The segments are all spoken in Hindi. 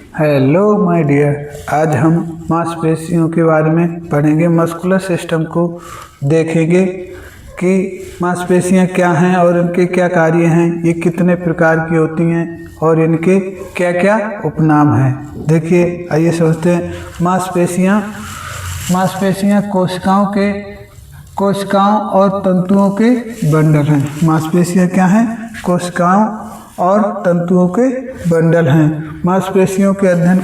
हेलो माय डियर, आज हम मांसपेशियों के बारे में पढ़ेंगे। मस्कुलर सिस्टम को देखेंगे कि मांसपेशियां क्या हैं और इनके क्या कार्य हैं, ये कितने प्रकार की होती हैं और इनके क्या क्या उपनाम हैं। देखिए, आइए समझते हैं। मांसपेशियां कोशिकाओं और तंतुओं के बंडल हैं। मांसपेशियां क्या हैं? कोशिकाओं और तंतुओं के बंडल हैं। मांसपेशियों के अध्ययन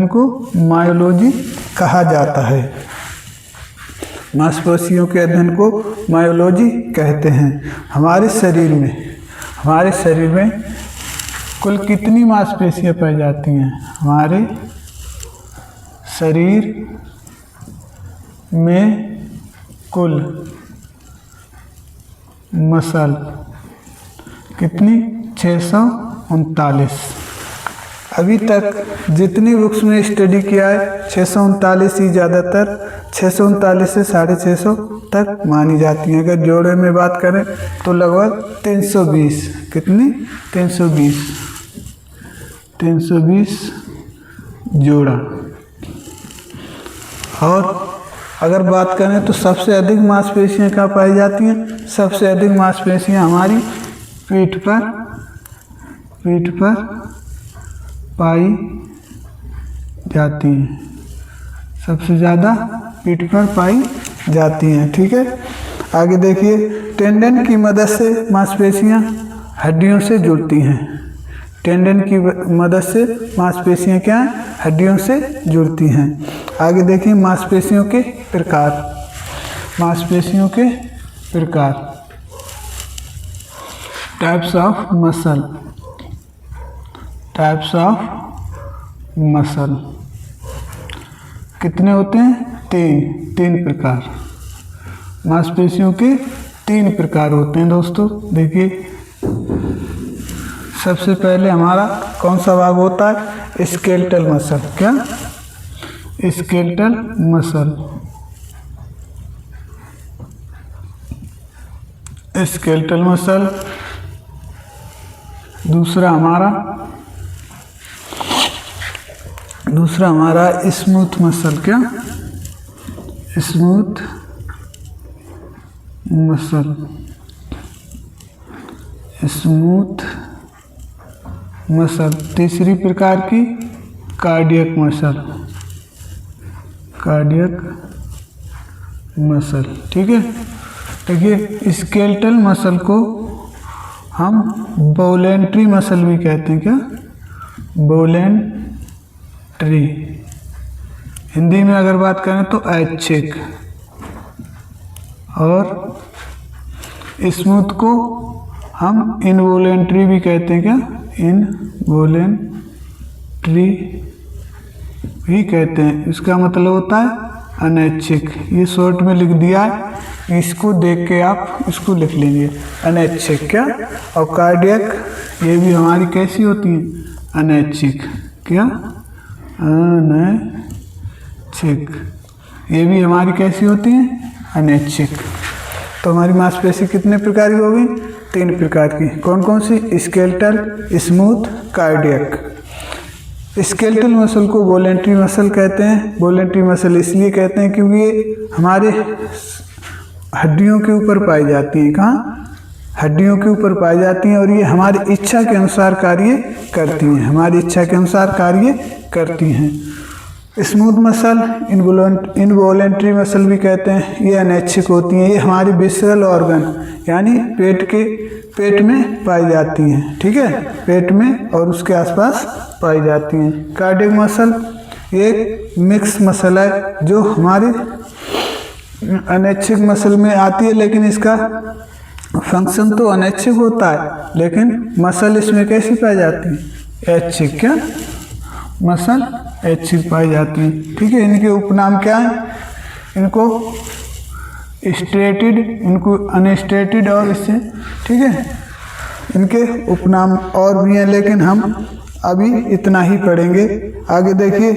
को मायोलॉजी कहा जाता है। मांसपेशियों के अध्ययन को मायोलॉजी कहते हैं। हमारे शरीर में कुल कितनी मांसपेशियां पाई जाती हैं? हमारे शरीर में कुल मसल कितनी? 639। अभी तक जितनी बुक्स में स्टडी किया है 639 ही ज़्यादातर 639 से 650 तक मानी जाती हैं। अगर जोड़े में बात करें तो लगभग 320। कितनी? 320 जोड़ा। और अगर बात करें तो सबसे अधिक मांसपेशियां कहाँ पाई जाती हैं? सबसे अधिक मांसपेशियां हमारी पीठ पर पाई जाती हैं। सबसे ज़्यादा पीठ पर पाई जाती हैं। ठीक है, आगे देखिए। टेंडन की मदद से मांसपेशियां हड्डियों से जुड़ती हैं। टेंडन की मदद से मांसपेशियां क्या हैं? हड्डियों से जुड़ती हैं। आगे देखिए, मांसपेशियों के प्रकार। टाइप्स ऑफ मसल कितने होते हैं? तीन प्रकार। मांसपेशियों के 3 प्रकार होते हैं दोस्तों। देखिए, सबसे पहले हमारा कौन सा भाग होता है? Skeletal muscle. क्या? Skeletal muscle. दूसरा हमारा स्मूथ मसल। क्या? Smooth muscle. तीसरी प्रकार की कार्डियक मसल। ठीक है। देखिए, स्केलेटल मसल को हम वॉलेंट्री मसल भी कहते हैं। क्या? वॉलेंट्री। हिंदी में अगर बात करें तो ऐच्छिक। और स्मूथ को हम इनवॉलेंट्री भी कहते हैं। क्या? इनवॉलेंट्री भी कहते हैं। इसका मतलब होता है अनैच्छिक। ये शॉर्ट में लिख दिया है, इसको देख के आप इसको लिख लेंगे, अनैच्छिक। क्या? और कार्डियक, ये भी हमारी कैसी होती है? अनैच्छिक। क्या? अनैच्छिक। ये भी हमारी कैसी होती हैं? अनैच्छिक। तो हमारी मांसपेशी कितने प्रकार की होगी? 3 प्रकार की। कौन कौन सी? Skeletal, smooth, cardiac. Skeletal muscle को वॉलेंट्री मसल कहते हैं। वॉलेंट्री मसल इसलिए कहते हैं क्योंकि ये हमारे हड्डियों के ऊपर पाई जाती हैं। कहाँ? हड्डियों के ऊपर पाई जाती हैं और ये हमारी इच्छा के अनुसार कार्य करती हैं। स्मूथ मसल, इनवॉलेंट्री मसल भी कहते हैं, ये अनैच्छिक होती हैं। ये हमारी विसरल ऑर्गन यानी पेट में पाई जाती हैं। ठीक है, पेट में और उसके आसपास पाई जाती हैं। कार्डियक मसल ये मिक्स मसल है जो हमारी अनैच्छिक मसल में आती है, लेकिन इसका फंक्शन तो अनैच्छिक होता है, लेकिन मसल इसमें कैसी पाई जाती है? ऐच्छिक। क्या? मसल ऐच्छिक पाई जाती है। ठीक है, इनके उपनाम क्या है? इनको स्ट्रेटेड, इनको अनस्ट्रेटेड और इससे। ठीक है, इनके उपनाम और भी हैं, लेकिन हम अभी इतना ही पढ़ेंगे। आगे देखिए,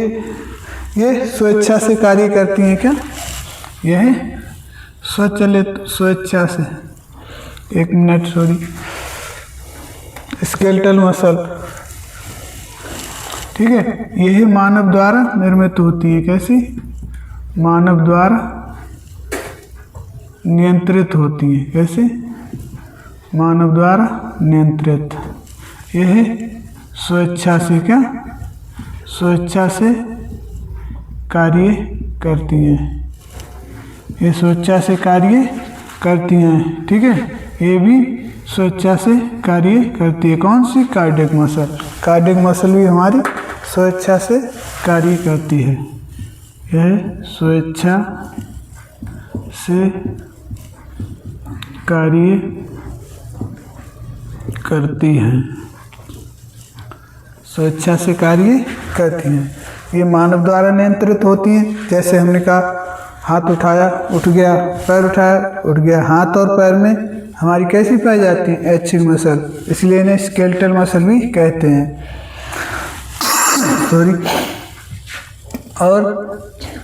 ये स्वेच्छा से कार्य करती हैं। क्या? यह स्वेच्छा से। 1 मिनट, सॉरी। स्केलेटल मसल ठीक है। यही मानव द्वारा निर्मित होती है। कैसी? मानव द्वारा नियंत्रित होती है। कैसे? मानव द्वारा नियंत्रित। यह स्वेच्छा से क्या? स्वेच्छा से कार्य करती हैं। ये स्वेच्छा से कार्य करती हैं। ठीक है, ये भी स्वेच्छा से कार्य करती है। कौन सी? Cardiac muscle. कार्डियक मसल भी हमारी स्वेच्छा से कार्य करती है। यह स्वेच्छा से कार्य करती हैं। स्वेच्छा से कार्य करती हैं। ये मानव द्वारा नियंत्रित होती हैं। जैसे हमने कहा, हाथ उठाया उठ गया, पैर उठाया उठ गया। हाथ और पैर में हमारी कैसी पाई जाती है? ऐच्छिक मसल, इसलिए इन्हें स्केलेटल मसल भी कहते हैं। सॉरी। और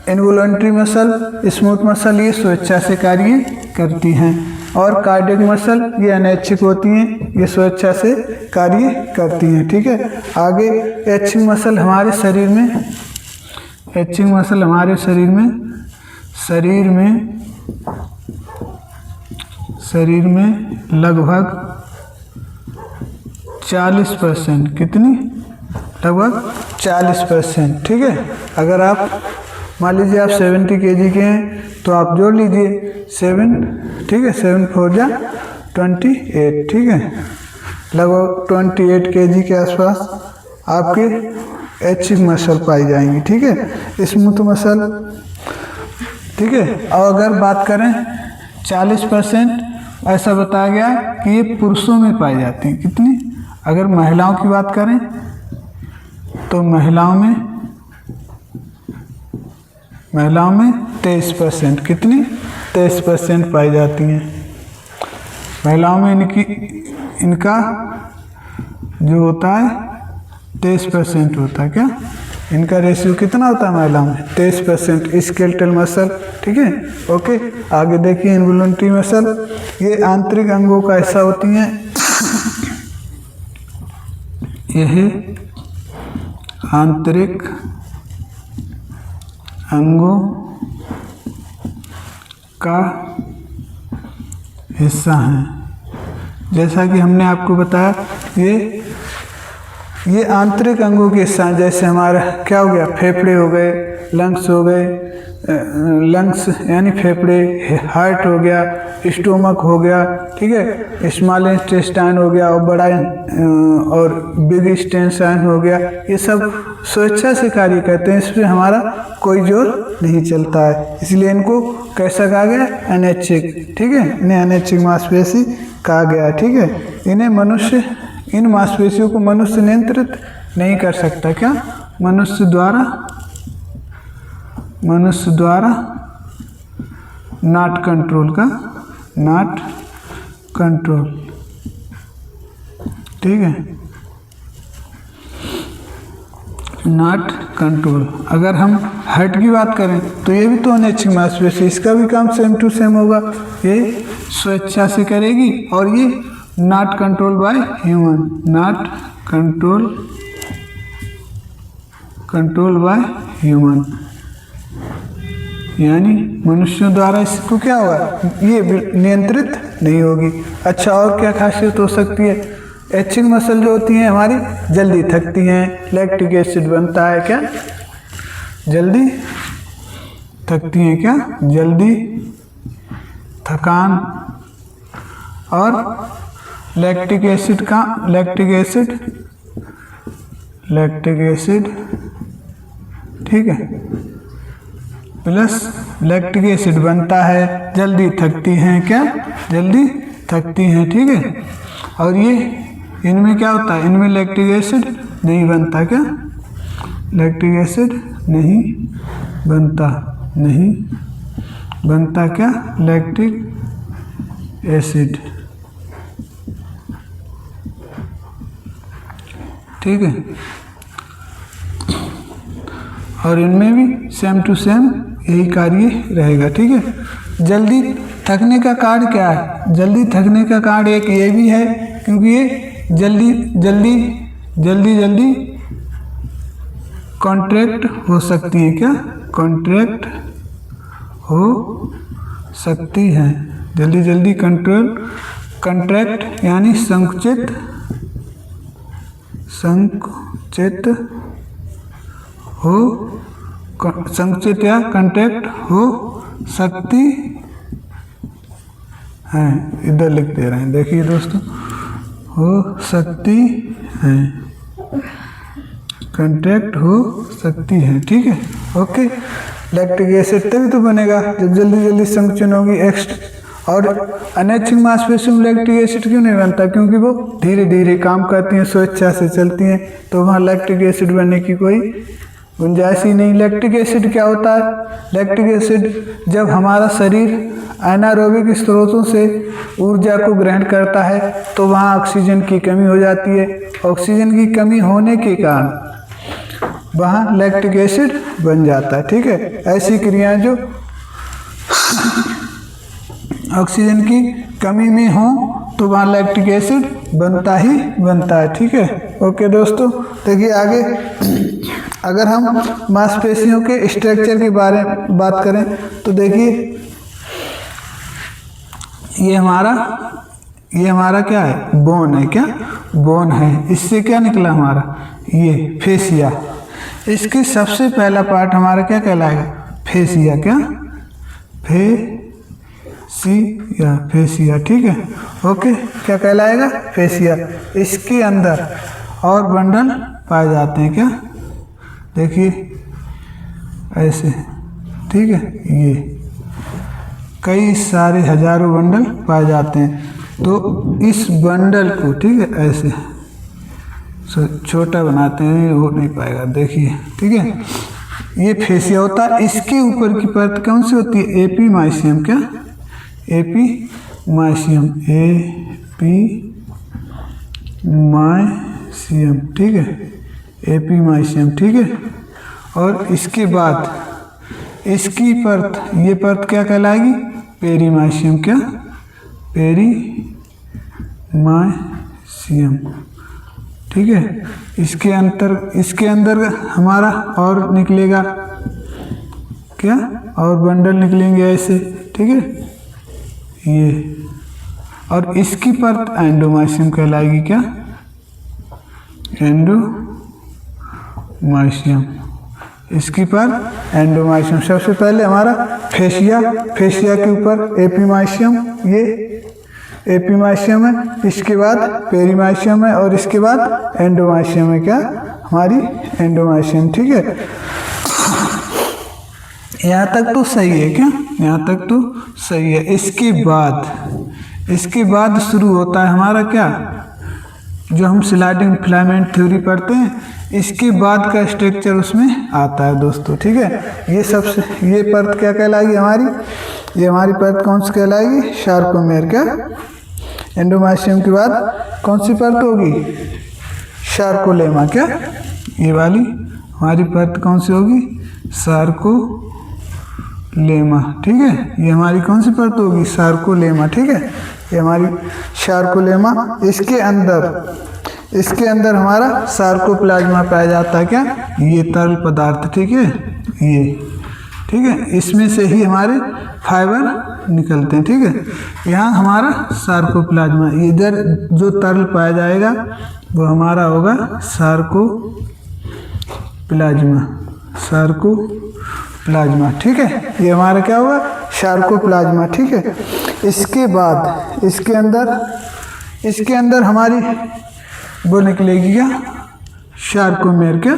इनवॉलंटरी मसल, स्मूथ मसल, ये स्वेच्छा से कार्य करती हैं। और कार्डियक मसल ये अनैच्छिक होती हैं, ये स्वेच्छा से कार्य करती हैं। ठीक है। आगे ऐच्छिक मसल हमारे शरीर में, ऐच्छिक मसल हमारे शरीर में लगभग 40%। कितनी? लगभग 40%। ठीक है। अगर आप मान लीजिए आप 70 kg के हैं तो आप जोड़ लीजिए 7। ठीक है, 7 4 जा 28। ठीक है, लगभग 28 kg के आसपास आपके ऐच्छिक मसल पाई जाएंगी। ठीक है, स्मूथ मसल। ठीक है। और अगर बात करें 40%, ऐसा बताया गया कि ये पुरुषों में पाई जाती हैं। कितनी? अगर महिलाओं की बात करें तो महिलाओं में 23%। कितनी? 23% पाई जाती हैं। महिलाओं में इनका जो होता है 23% होता है। क्या इनका रेशियो कितना होता है महिलाओं में? 23% स्केलेटल मसल। ठीक है, ओके। आगे देखिए इनवॉलंटरी मसल, ये आंतरिक अंगों का हिस्सा होती हैं। यह आंतरिक अंगों का हिस्सा हैं। जैसा कि हमने आपको बताया, ये आंतरिक अंगों के हिस्सा हैं। जैसे हमारा क्या हो गया? फेफड़े हो गए, लंग्स हो गए, लंग्स यानी फेफड़े, हार्ट हो गया, स्टोमक हो गया। ठीक है, स्मॉल इंटेस्टाइन हो गया, और बड़ा और बिग इंटेस्टाइन हो गया। ये सब स्वेच्छा से कार्य करते हैं, इसमें हमारा कोई जोर नहीं चलता है, इसलिए इनको कैसा कहा गया? अनैच्छिक। ठीक है, इन्हें अनैच्छिक मांसपेशी कहा गया। ठीक है, इन मांसपेशियों को मनुष्य नियंत्रित नहीं कर सकता। क्या? मनुष्य द्वारा नॉट कंट्रोल का, नॉट कंट्रोल। ठीक है, नॉट कंट्रोल। अगर हम हार्ट की बात करें तो ये भी तो अनैच्छिक मांसपेशी, इसका भी काम सेम टू सेम होगा। ये स्वेच्छा से करेगी और ये not control by human, not control by human, यानी मनुष्यों द्वारा इसको क्या होगा? ये नियंत्रित नहीं होगी। अच्छा, और क्या खासियत हो सकती है? ऐच्छिक मसल जो होती हैं हमारी जल्दी थकती हैं, लैक्टिक एसिड बनता है। क्या? जल्दी थकती हैं। क्या? जल्दी थकान। और लैक्टिक एसिड ठीक है, प्लस लैक्टिक एसिड बनता है, जल्दी थकती हैं। क्या? जल्दी थकती हैं। ठीक है, और ये इनमें क्या होता है? इनमें लैक्टिक एसिड नहीं बनता। क्या? लैक्टिक एसिड नहीं बनता। क्या? Lactic acid. ठीक है, और इनमें भी सेम टू सेम यही कार्य रहेगा। ठीक है, जल्दी थकने का कारण क्या है? जल्दी थकने का कारण एक ये भी है, क्योंकि ये जल्दी कॉन्ट्रैक्ट हो सकती हैं। क्या? कॉन्ट्रैक्ट हो सकती हैं। जल्दी जल्दी कॉन्ट्रैक्ट यानी संकुचित हो, संकुचित या कॉन्ट्रैक्ट हो सकती है। इधर लिख दे रहे हैं, देखिए दोस्तों, हो सकती है, कॉन्ट्रैक्ट हो सकती है। ठीक है, ओके। लैक्टिक एसिड तभी तो बनेगा जब जल्दी जल्दी संकुचन होगी। और अनैच्छिक मांसपेशियों में लैक्टिक एसिड क्यों नहीं बनता? क्योंकि वो धीरे धीरे काम करती हैं, स्वेच्छा से चलती हैं, तो वहाँ लैक्टिक एसिड बनने की कोई गुंजाइश ही नहीं। लैक्टिक एसिड क्या होता है? लैक्टिक एसिड जब हमारा शरीर एनारोबिक स्रोतों से ऊर्जा को ग्रहण करता है तो वहाँ ऑक्सीजन की कमी हो जाती है। ऑक्सीजन की कमी होने के कारण वहाँ लैक्टिक एसिड बन जाता है। ठीक है, ऐसी क्रियाएं जो ऑक्सीजन की कमी में हो तो वहाँ लैक्टिक एसिड बनता ही बनता है। ठीक है, ओके दोस्तों। देखिए आगे, अगर हम मांसपेशियों के स्ट्रक्चर के बारे में बात करें तो देखिए ये हमारा क्या है? बोन है। क्या? बोन है। इससे क्या निकला हमारा? ये फेसिया। इसके सबसे पहला पार्ट हमारा क्या कहलाएगा? फेसिया। क्या? फेसिया। ठीक है, ओके। क्या कहलाएगा? फेसिया। इसके अंदर और बंडल पाए जाते हैं। क्या? देखिए ऐसे। ठीक है, ये कई सारे हजारों बंडल पाए जाते हैं। तो इस बंडल को, ठीक है, ऐसे छोटा बनाते हैं, हो नहीं पाएगा। देखिए, ठीक है, ये फेसिया होता है। इसके ऊपर की परत कौन सी होती है? एपीमाइसियम। क्या? एपीमाइसियम। एपीमाइसियम। ठीक है, एपीमाइसियम। ठीक है, और इसके बाद इसकी परत, ये परत क्या कहलाएगी? पेरीमाइसियम। क्या? पेरीमाइसियम। ठीक है, इसके अंदर हमारा और निकलेगा क्या? और बंडल निकलेंगे ऐसे। ठीक है, ये, और इसकी परत एंडोमाइसियम कहलाएगी। क्या? एंडोमाइसियम। इसकी पर एंडोमाइसियम। सबसे पहले हमारा फेसिया के ऊपर एपीमाइसियम, ये एपीमाइसियम है, इसके बाद पेरीमाइसियम है, और इसके बाद एंडोमाइसियम है। क्या? हमारी एंडोमाइसियम। ठीक है, यहाँ तक तो सही है। क्या? यहाँ तक तो सही है। इसके बाद शुरू होता है हमारा क्या? जो हम स्लाइडिंग फिलामेंट थ्योरी पढ़ते हैं, इसके बाद का स्ट्रक्चर उसमें आता है दोस्तों। ठीक है, ये परत क्या कहलाएगी हमारी? ये हमारी परत कौन सी कहलाएगी? सार्कोमेर। क्या? एंडोमाइसियम के बाद कौन सी परत होगी? सार्कोलेमा। क्या? ये वाली हमारी परत कौन सी होगी? सार्कोलेमा। ठीक है, ये हमारी कौन सी परत होगी? सार्कोलेमा। ठीक है, ये हमारी सार्कोलेमा। इसके अंदर हमारा सार्कोप्लाज्मा पाया जाता है। क्या? ये तरल पदार्थ। ठीक है, ये, ठीक है, इसमें से ही हमारे फाइबर निकलते हैं। ठीक है, यहाँ हमारा सार्कोप्लाज्मा, इधर जो तरल पाया जाएगा वो हमारा होगा सार्कोप्लाज्मा। ठीक है, ये हमारा क्या होगा? सार्कोप्लाज्मा। ठीक है, इसके बाद इसके अंदर हमारी वो निकलेगी क्या? सार्कोमेर। क्या?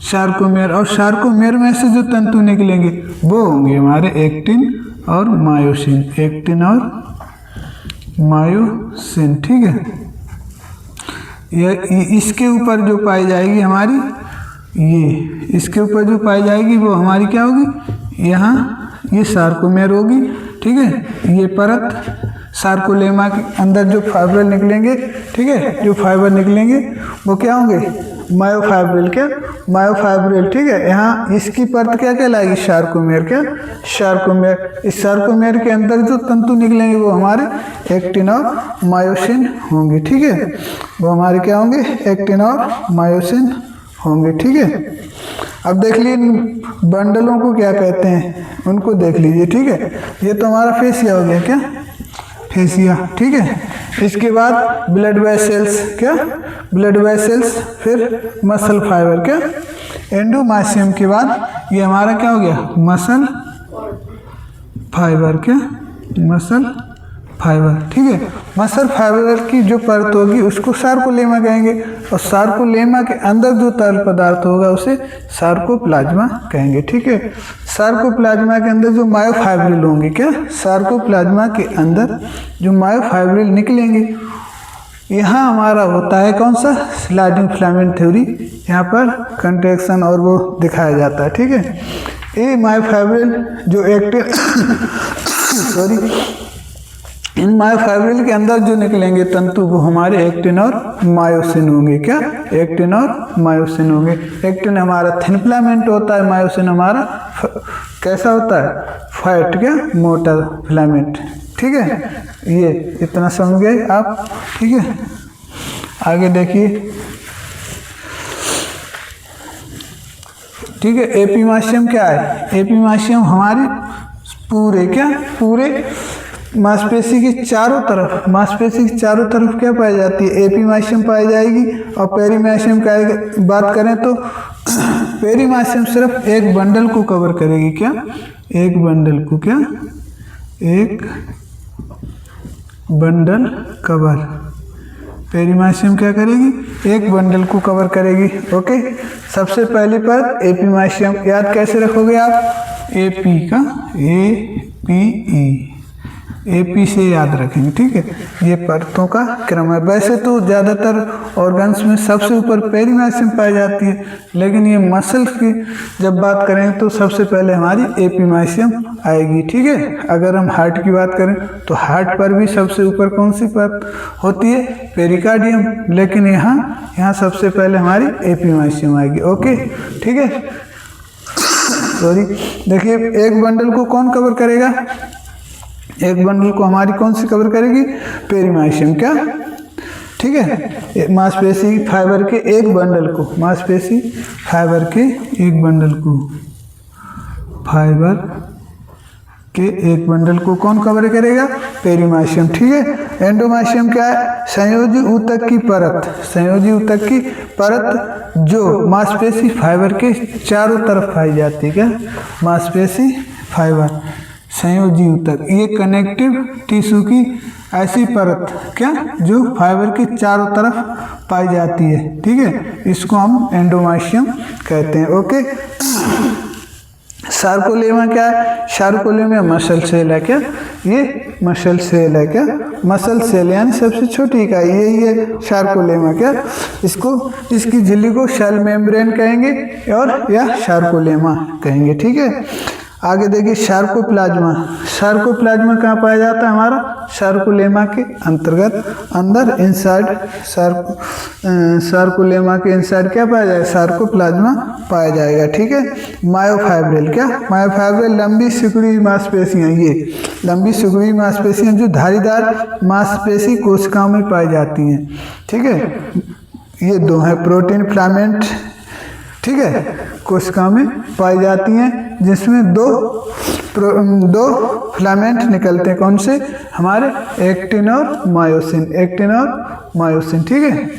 सार्कोमेर। और सार्कोमेर में से जो तंतु निकलेंगे वो होंगे हमारे एक्टिन और मायोसिन। एक्टिन और मायोसिन। ठीक है, इसके ऊपर जो पाई जाएगी हमारी, इसके ऊपर जो पाई जाएगी वो हमारी क्या होगी? यहाँ ये सार्कोमेर होगी। ठीक है, ये परत सार्कोलेमा के अंदर जो फाइबर निकलेंगे, ठीक है, जो फाइबर निकलेंगे वो क्या होंगे? मायोफाइब्रिल। क्या? मायोफाइब्रिल। ठीक है, यहाँ इसकी परत क्या कहलाएगी? सार्कोमेर। क्या? सार्कोमेर। इस सार्कोमेर के अंदर जो तंतु निकलेंगे वो हमारे एक्टिन और मायोसिन होंगे। ठीक है, वो हमारे क्या होंगे? एक्टिन और मायोसिन होंगे। ठीक है, अब देख लीजिए बंडलों को क्या कहते हैं, उनको देख लीजिए। ठीक है, ये तो हमारा फेसिया हो गया, क्या फेसिया। ठीक है, इसके बाद ब्लड वेसल्स, क्या ब्लड वेसल्स, फिर मसल फाइबर, क्या एंडोमाइसियम के बाद ये हमारा क्या हो गया, मसल फाइबर, क्या मसल फाइबर। ठीक है, मसल फाइबर की जो परत होगी उसको सार्कोलेमा कहेंगे, और सार्कोलेमा के अंदर जो तरल पदार्थ होगा उसे सार्कोप्लाज्मा कहेंगे। ठीक है, सार्कोप्लाज्मा के अंदर जो मायोफाइब्रिल होंगे, क्या सार्कोप्लाज्मा के अंदर जो मायोफाइब्रिल निकलेंगे, यहाँ हमारा होता है कौन सा, स्लाइडिंग फिलामेंट थ्योरी। यहाँ पर कंट्रैक्शन और वो दिखाया जाता है। ठीक है, ये मायोफाइब्रिल जो एक्टिन सॉरी इन मायोफाइब्रिल के अंदर जो निकलेंगे तंतु वो हमारे एक्टिन और मायोसिन होंगे, क्या एक्टिन और मायोसिन होंगे। एक्टिन हमारा थिन फिलामेंट होता है, मायोसिन हमारा कैसा होता है, फैट, क्या मोटा फिलामेंट। ठीक है, ये इतना समझ गए आप। ठीक है, आगे देखिए। ठीक है, एपिमाइसियम क्या है, एपिमाइसियम हमारे पूरे, क्या पूरे मांसपेशी की चारों तरफ, मांसपेशी की चारों तरफ क्या पाई जाती है, एपिमाइसियम पाई जाएगी। और पेरीमाइसियम की बात करें तो पेरीमाइसियम सिर्फ एक बंडल को कवर करेगी, क्या एक बंडल को, क्या एक बंडल कवर, पेरीमाइसियम क्या करेगी, एक बंडल को कवर करेगी। ओके, सबसे पहले पर एपिमाइसियम, याद कैसे रखोगे आप, एपी का APE, एपी से याद रखेंगे। ठीक है, ये परतों का क्रम है। वैसे तो ज़्यादातर ऑर्गन्स में सबसे ऊपर पेरीमाइसियम पाई जाती है, लेकिन ये मसल्स की जब बात करें तो सबसे पहले हमारी एपिमाइसियम आएगी। ठीक है, अगर हम हार्ट की बात करें तो हार्ट पर भी सबसे ऊपर कौन सी परत होती है, पेरिकार्डियम, लेकिन यहाँ सबसे पहले हमारी एपिमाइसियम आएगी। ओके, ठीक है, सॉरी, देखिए एक बंडल को कौन कवर करेगा, एक बंडल को हमारी कौन सी कवर करेगी, पेरीमाइसियम, क्या ठीक है, मांसपेशी फाइबर के एक बंडल को, मांसपेशी फाइबर के एक बंडल को, फाइबर के एक बंडल को कौन कवर करेगा, पेरीमाइसियम। ठीक है, एंडोमाइसियम क्या है, संयोजी ऊतक की परत, संयोजी ऊतक की परत जो मांसपेशी फाइबर के चारों तरफ पाई जाती है, क्या मांसपेशी फाइबर, संयोजी ऊतक, ये कनेक्टिव टिश्यू की ऐसी परत, क्या जो फाइबर के चारों तरफ पाई जाती है। ठीक है, इसको हम एंडोमाइसियम कहते हैं। ओके, सार्कोलेमा क्या है, सार्कोलेमा मसल सेल है, क्या ये मसल सेल है, क्या मसल सेल यानी सबसे छोटी इकाई ये सार्कोलेमा, क्या इसको, इसकी झिल्ली को सेल मेम्ब्रेन कहेंगे और या सार्कोलेमा कहेंगे। ठीक है, आगे देखिए सार्कोप्लाज्मा, सार्कोप्लाज्मा कहाँ पाया जाता है हमारा, सार्कोलेमा के अंतर्गत अंदर इनसाइड, सार्कोलेमा के इनसाइड क्या पाया जाएगा, सार्कोप्लाज्मा पाया जाएगा। ठीक है, मायोफाइब्रिल, क्या मायोफाइब्रिल लंबी सिकुड़ी मांसपेशियाँ, ये लंबी सिकुड़ी मांसपेशियाँ जो धारीदार मांसपेशी कोशिकाओं में पाई जाती हैं। ठीक है, ये दो हैं, प्रोटीन फिलामेंट, ठीक है, कोशिकाओं में पाई जाती हैं, जिसमें दो फिलामेंट निकलते हैं, कौन से, हमारे एक्टिन और मायोसिन, एक्टिन और मायोसिन। ठीक है,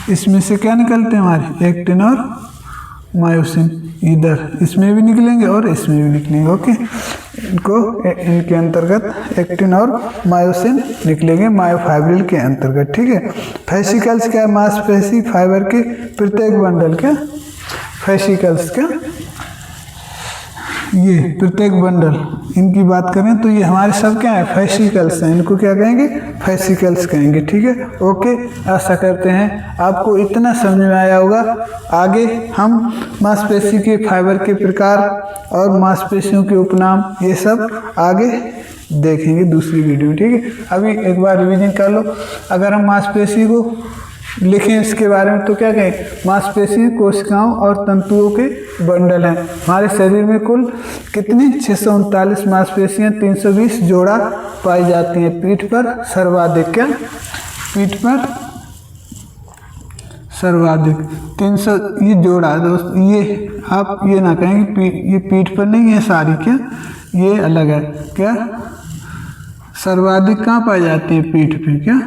इसमें से क्या निकलते हैं हमारे, एक्टिन और मायोसिन, इधर इसमें भी निकलेंगे और इसमें भी निकलेंगे। ओके, इनको इनके अंतर्गत एक्टिन और मायोसिन निकलेंगे मायोफाइब्रिल के अंतर्गत। ठीक है, फेसिकल्स क्या है, मांसपेशी फाइबर के प्रत्येक बंडल, क्या फेसिकल्स, क्या ये प्रत्येक बंडल, इनकी बात करें तो ये हमारे सब क्या है, फेसिकल्स हैं, इनको क्या कहेंगे, फेसिकल्स कहेंगे। ठीक है, ओके, आशा करते हैं आपको इतना समझ में आया होगा। आगे हम मांसपेशी के फाइबर के प्रकार और मांसपेशियों के उपनाम ये सब आगे देखेंगे दूसरी वीडियो में। ठीक है, अभी एक बार रिवीजन कर लो। अगर हम मांसपेशी को लिखें इसके बारे में तो क्या कहें, मांसपेशी कोशिकाओं और तंतुओं के बंडल हैं। हमारे शरीर में कुल कितनी 639 मांसपेशियां 320 जोड़ा पाई जाती हैं। पीठ पर सर्वाधिक, क्या पीठ पर सर्वाधिक 300 ये जोड़ा है दोस्त। ये आप ये ना कहें कि ये पीठ पर नहीं है सारी, क्या ये अलग है क्या। सर्वाधिक कहाँ पाए जाते हैं, पीठ पे, क्या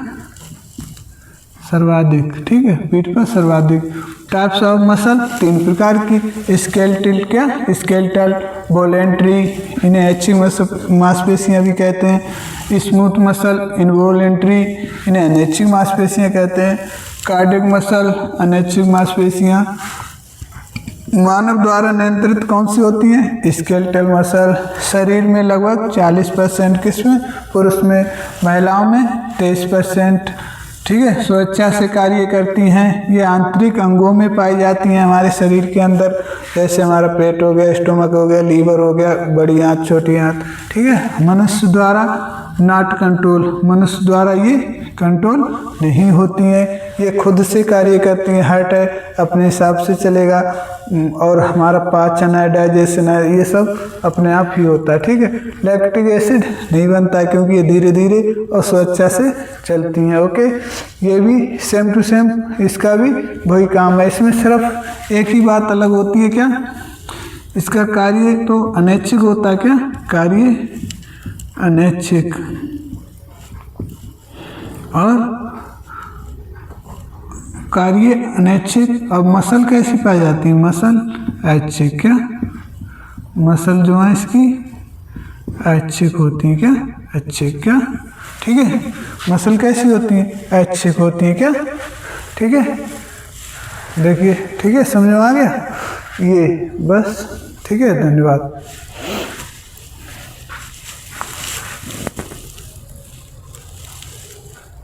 सर्वाधिक, ठीक है, पीठ पर सर्वाधिक। टाइप्स ऑफ मसल 3 प्रकार की, स्केलेटल क्या, स्केलेटल, वॉलेंट्री, इन्हें ऐच्छिक मांसपेशियां भी कहते हैं। स्मूथ मसल, इनवॉलेंट्री, इन्हें अनैच्छिक मांसपेशियां कहते हैं। कार्डियक मसल, अनैच्छिक मांसपेशियां। मानव द्वारा नियंत्रित कौन सी होती हैं, स्केलेटल मसल। शरीर में लगभग 40% किसमें, पुरुष में, महिलाओं में 23%, ठीक है। स्वेच्छा से कार्य करती हैं। ये आंतरिक अंगों में पाई जाती हैं हमारे शरीर के अंदर, जैसे हमारा पेट हो गया, स्टोमक हो गया, लीवर हो गया, बड़ी आंत, छोटी आंत, ठीक है। मनुष्य द्वारा नॉट कंट्रोल, मनुष्य द्वारा ये कंट्रोल नहीं होती हैं, ये खुद से कार्य करती हैं। हार्ट है अपने हिसाब से चलेगा, और हमारा पाचन है, डाइजेशन है, ये सब अपने आप ही होता है, ठीक है। लैक्टिक एसिड नहीं बनता है क्योंकि ये धीरे धीरे और स्वेच्छा से चलती हैं, ओके। ये भी सेम टू सेम, इसका भी वही काम है। इसमें सिर्फ एक ही बात अलग होती है, क्या, इसका कार्य तो अनैच्छिक होता है, क्या कार्य अनैच्छिक, और कार्य अनैच्छिक। अब मसल कैसी पाई जाती है, मसल ऐच्छिक, क्या मसल जो है इसकी ऐच्छिक होती है, क्या ऐच्छिक, क्या ठीक है। मसल कैसी होती है, ऐच्छिक होती है, क्या ठीक है। देखिए ठीक है, समझ में आ गया ये, बस ठीक है, धन्यवाद।